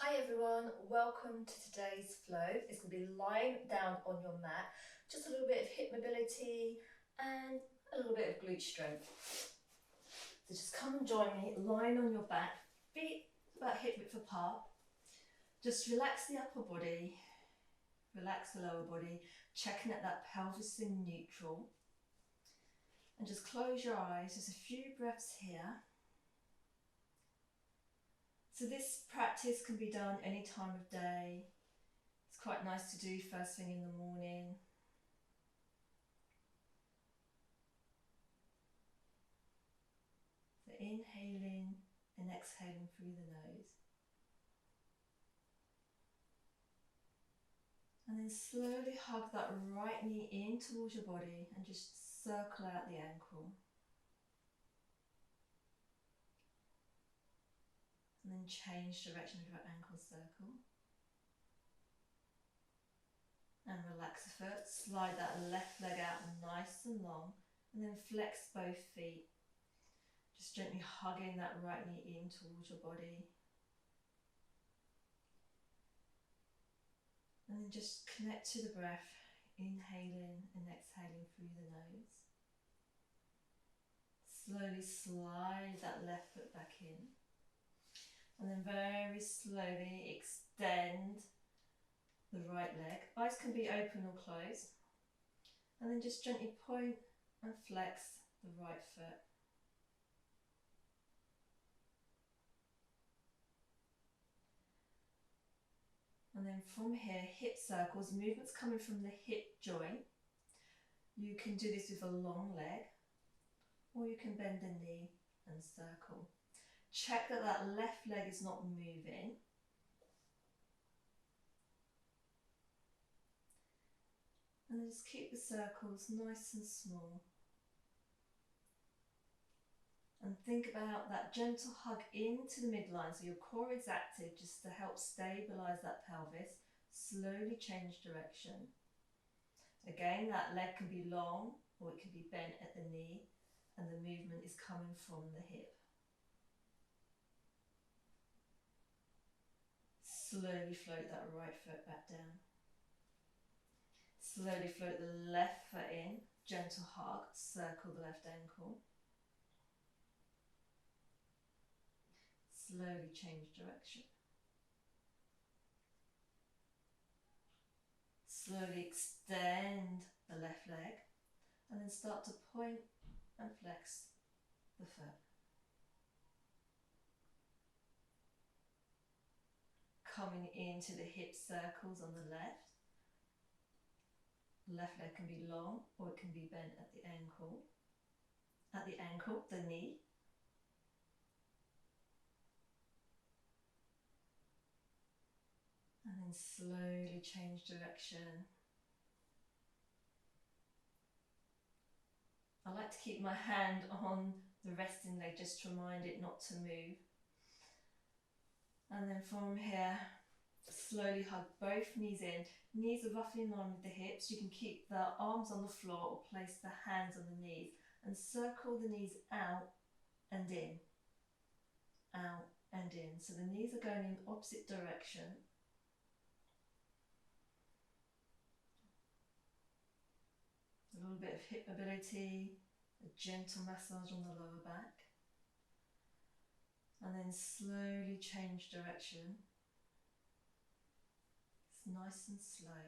Hi everyone, welcome to today's flow. It's going to be lying down on your mat, just a little bit of hip mobility and a little bit of glute strength. So just come and join me, lying on your back, feet about hip width apart. Just relax the upper body, relax the lower body, checking that pelvis in neutral. And just close your eyes, just a few breaths here. So this practice can be done any time of day. It's quite nice to do first thing in the morning. So inhaling and exhaling through the nose. And then slowly hug that right knee in towards your body and just circle out the ankle. And then change direction of your ankle circle. And relax the foot, slide that left leg out nice and long, and then flex both feet. Just gently hugging that right knee in towards your body. And then just connect to the breath, inhaling and exhaling through the nose. Slowly slide that left foot back in. And then very slowly extend the right leg. Eyes can be open or closed. And then just gently point and flex the right foot. And then from here, hip circles, movements coming from the hip joint. You can do this with a long leg, or you can bend the knee and circle. Check that left leg is not moving. And then just keep the circles nice and small. And think about that gentle hug into the midline, so your core is active just to help stabilise that pelvis. Slowly change direction. Again, that leg can be long or it can be bent at the knee, and the movement is coming from the hip. Slowly float that right foot back down. Slowly float the left foot in, gentle hug, circle the left ankle. Slowly change direction. Slowly extend the left leg and then start to point and flex the foot. Coming into the hip circles on the left. Left leg can be long or it can be bent at the ankle. At the ankle, the knee. And then slowly change direction. I like to keep my hand on the resting leg just to remind it not to move. And then from here, slowly hug both knees in. Knees are roughly in line with the hips. You can keep the arms on the floor or place the hands on the knees and circle the knees out and in. Out and in. So the knees are going in opposite direction. A little bit of hip mobility, a gentle massage on the lower back. And then slowly change direction. It's nice and slow.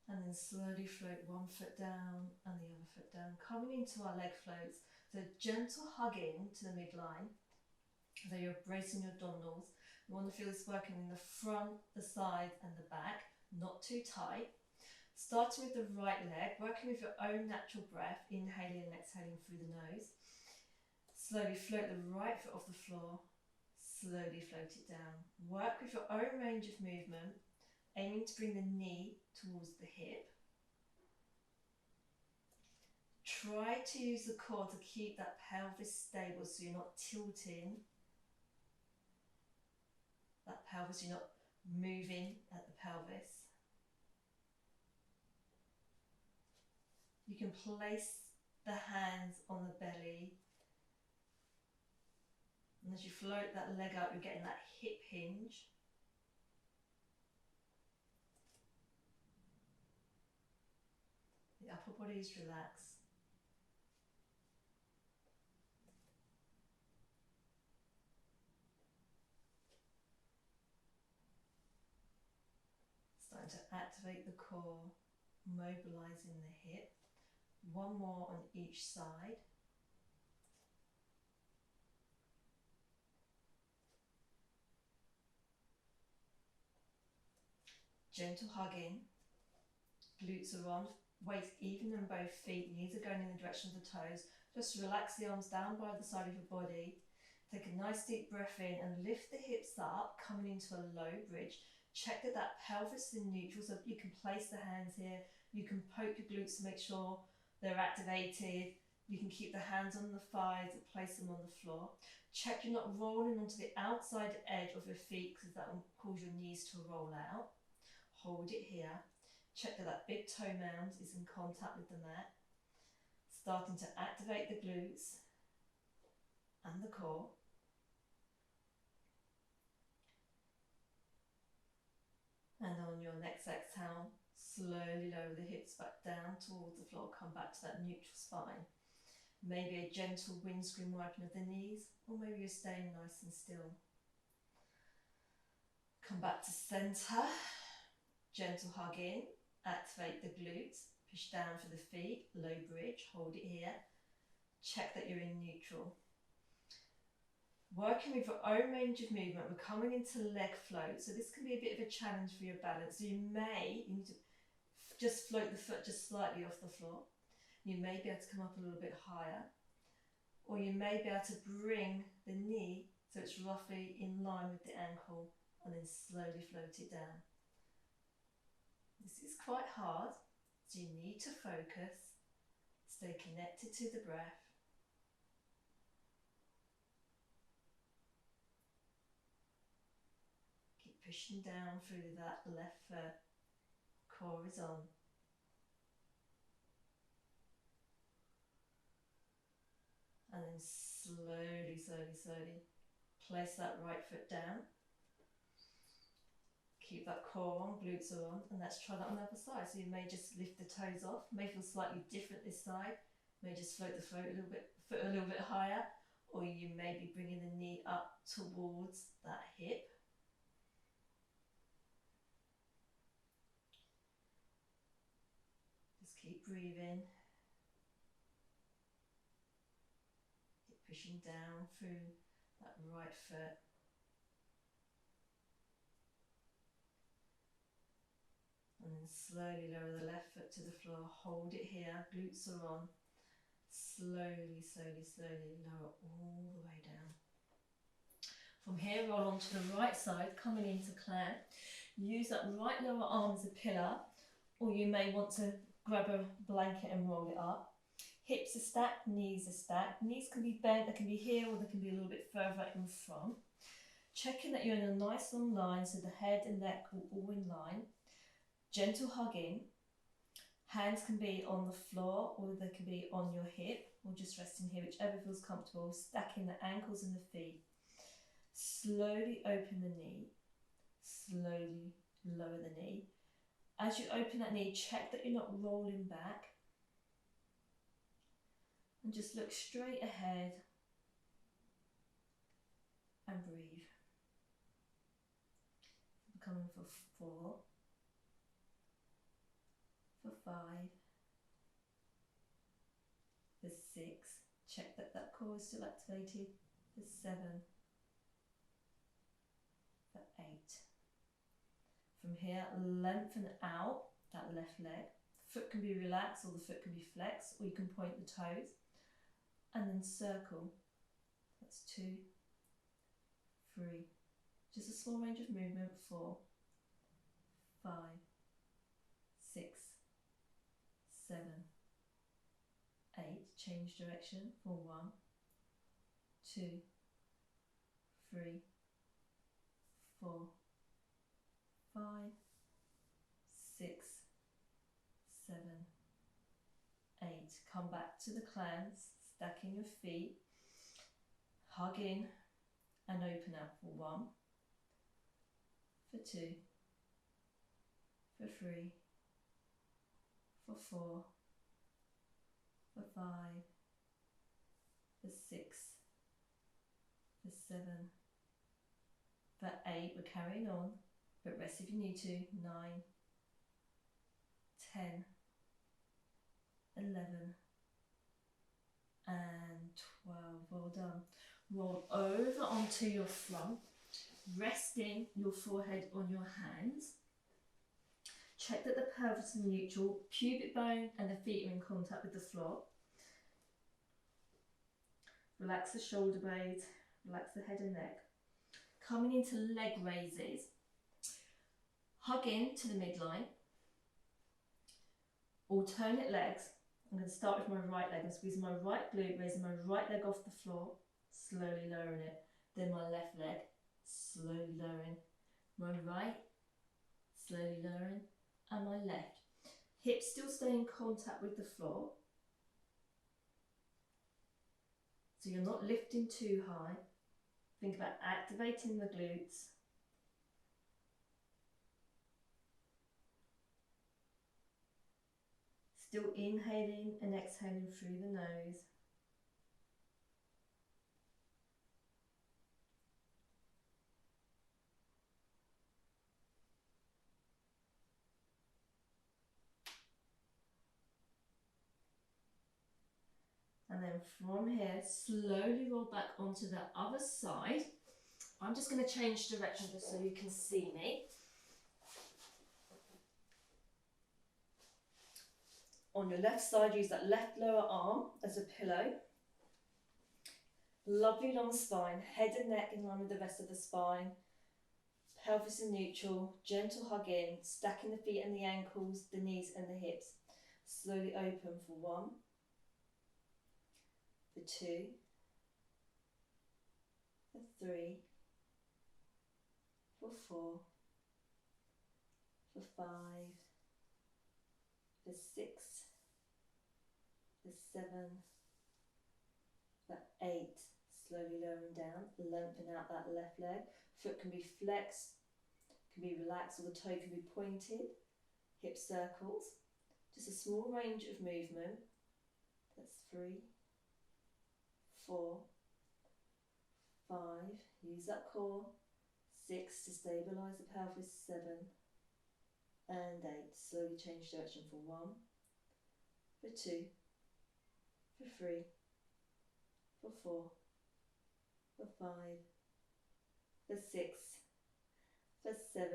And then slowly float one foot down and the other foot down, coming into our leg floats. So gentle hugging to the midline. So you're bracing your abdominals. You want to feel this working in the front, the side and the back, not too tight. Starting with the right leg, working with your own natural breath, inhaling and exhaling through the nose. Slowly float the right foot off the floor, slowly float it down. Work with your own range of movement, aiming to bring the knee towards the hip. Try to use the core to keep that pelvis stable so you're not tilting that pelvis, you're not moving at the pelvis. You can place the hands on the belly And as you float that leg up, you're getting that hip hinge. The upper body is relaxed. Starting to activate the core, mobilizing the hip. One more on each side. Gentle hugging. Glutes are on. Weight even in both feet. Knees are going in the direction of the toes. Just relax the arms down by the side of your body. Take a nice deep breath in and lift the hips up, coming into a low bridge. Check that that pelvis is in neutral, so you can place the hands here. You can poke your glutes to make sure they're activated. You can keep the hands on the thighs and place them on the floor. Check you're not rolling onto the outside edge of your feet, because that will cause your knees to roll out. Hold it here. Check that that big toe mound is in contact with the mat. Starting to activate the glutes and the core. And on your next exhale, slowly lower the hips back down towards the floor. Come back to that neutral spine. Maybe a gentle windscreen wiping of the knees, or maybe you're staying nice and still. Come back to centre. Gentle hug in. Activate the glutes. Push down for the feet. Low bridge. Hold it here. Check that you're in neutral. Working with your own range of movement, we're coming into leg float. So this can be a bit of a challenge for your balance. So you need to just float the foot just slightly off the floor. You may be able to come up a little bit higher, or you may be able to bring the knee so it's roughly in line with the ankle, and then slowly float it down. This is quite hard, so you need to focus, stay connected to the breath. Keep pushing down through that left foot, core is on. And then slowly, slowly, slowly place that right foot down. Keep that core on, glutes are on, and let's try that on the other side. So you may just lift the toes off, may feel slightly different this side, may just float the foot a little bit higher, or you may be bringing the knee up towards that hip. Just keep breathing. Keep pushing down through that right foot. And then slowly lower the left foot to the floor. Hold it here. Glutes are on. Slowly, slowly, slowly lower all the way down. From here, roll onto the right side, coming into clam. Use that right lower arm as a pillar, or you may want to grab a blanket and roll it up. Hips are stacked, knees are stacked. Knees can be bent, they can be here, or they can be a little bit further in front. Checking that you're in a nice long line, so the head and neck are all in line. Gentle hugging. Hands can be on the floor, or they can be on your hip, or just resting here, whichever feels comfortable. Stacking the ankles and the feet. Slowly open the knee. Slowly lower the knee. As you open that knee, check that you're not rolling back. And just look straight ahead and breathe. We're coming for 4, for 5, for 6, check that that core is still activated, for 7, for 8. From here, lengthen out that left leg. The foot can be relaxed, or the foot can be flexed, or you can point the toes, and then circle. That's 2, 3, just a small range of movement, 4, 5, 6, 7, 8, change direction for 1, 2, 3, 4, 5, 6, 7, 8. Come back to the clams, stacking your feet, hug in, and open out for 1, for 2, for 3, for 4, for 5, for 6, for 7, for 8, we're carrying on, but rest if you need to, 9, 10, 11, and 12, well done. Roll over onto your front, resting your forehead on your hands. Check that the pelvis is neutral, pubic bone and the feet are in contact with the floor. Relax the shoulder blades, relax the head and neck. Coming into leg raises. Hug in to the midline. Alternate legs. I'm going to start with my right leg and squeeze my right glute, raising my right leg off the floor, slowly lowering it. Then my left leg, slowly lowering. My right, slowly lowering. And my left. Hips still stay in contact with the floor. So you're not lifting too high. Think about activating the glutes. Still inhaling and exhaling through the nose. And then from here, slowly roll back onto the other side. I'm just going to change direction just so you can see me. On your left side, use that left lower arm as a pillow. Lovely long spine, head and neck in line with the rest of the spine. Pelvis in neutral, gentle hug in, stacking the feet and the ankles, the knees and the hips. Slowly open for 1, for 2, for 3, for 4, for 5, for 6, for 7, for 8, slowly lowering down, lengthen out that left leg. Foot can be flexed, can be relaxed, or the toe can be pointed. Hip circles. Just a small range of movement. That's 3, 4, 5, use that core. 6 to stabilise the pelvis. 7 and 8. Slowly change direction for 1, for 2, for 3, for 4, for 5, for 6, for 7,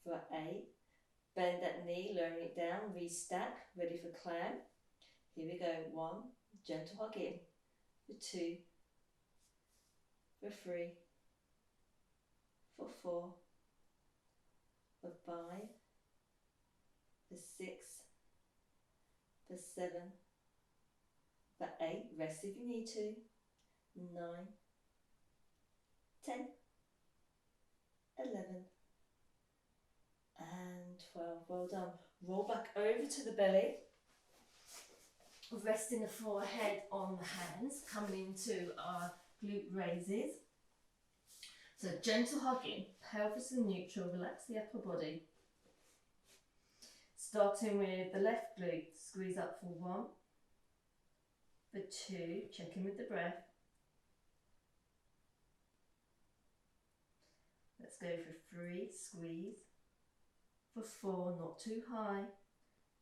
for 8. Bend that knee, lowering it down, restack, ready for climb. Here we go. 1, gentle hug in. For 2, for 3, for 4, for 5, for 6, for 7, for 8, rest if you need to, 9, 10, 11, and 12. Well done. Roll back over to the belly, resting the forehead on the hands, coming into our glute raises. So gentle hugging, pelvis in neutral, relax the upper body. Starting with the left glute, squeeze up for 1, for 2, check in with the breath. Let's go for 3, squeeze. For 4, not too high.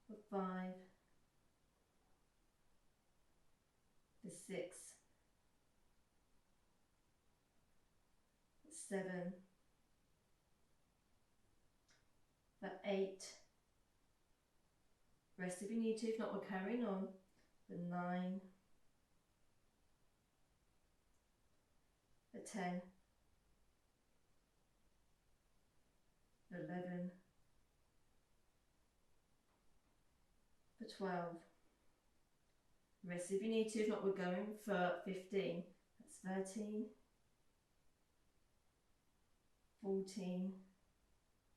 For 5, for 6, for 7, for 8. Rest if you need to, if not, we're carrying on. For 9, for 10, for 11, for 12. Rest if you need to, if not, we're going for 15. That's 13, 14.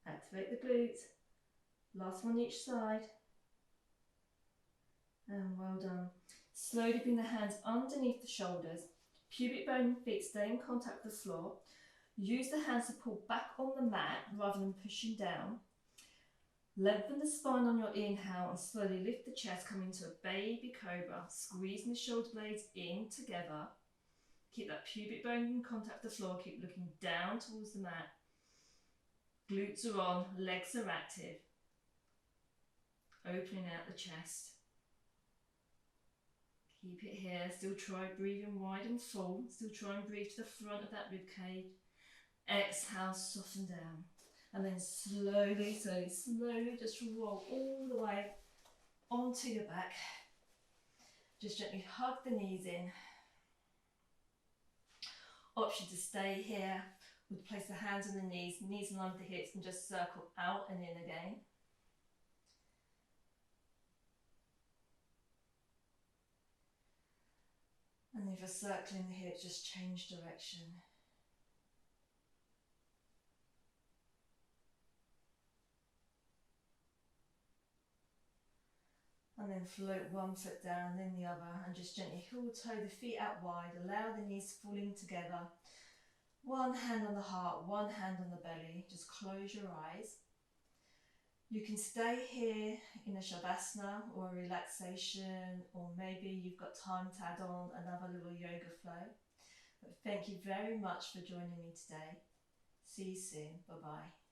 Activate the glutes. Last one each side. And well done. Slowly bring the hands underneath the shoulders. Pubic bone and feet stay in contact with the floor. Use the hands to pull back on the mat rather than pushing down. Lengthen the spine on your inhale and slowly lift the chest, come into a baby cobra, squeezing the shoulder blades in together. Keep that pubic bone in contact with the floor, keep looking down towards the mat. Glutes are on, legs are active. Opening out the chest. Keep it here, still try breathing wide and full, still try and breathe to the front of that rib cage. Exhale, soften down. And then slowly just roll all the way onto your back. Just gently hug the knees in. Option to stay here, would place the hands on the knees in line with the hips, and just circle out and in again. And if you're circling the hips, just change direction. And then float one foot down, then the other, and just gently heel toe the feet out wide, allow the knees to fall in together. One hand on the heart, one hand on the belly, just close your eyes. You can stay here in a Shavasana or a relaxation, or maybe you've got time to add on another little yoga flow. But thank you very much for joining me today. See you soon. Bye-bye.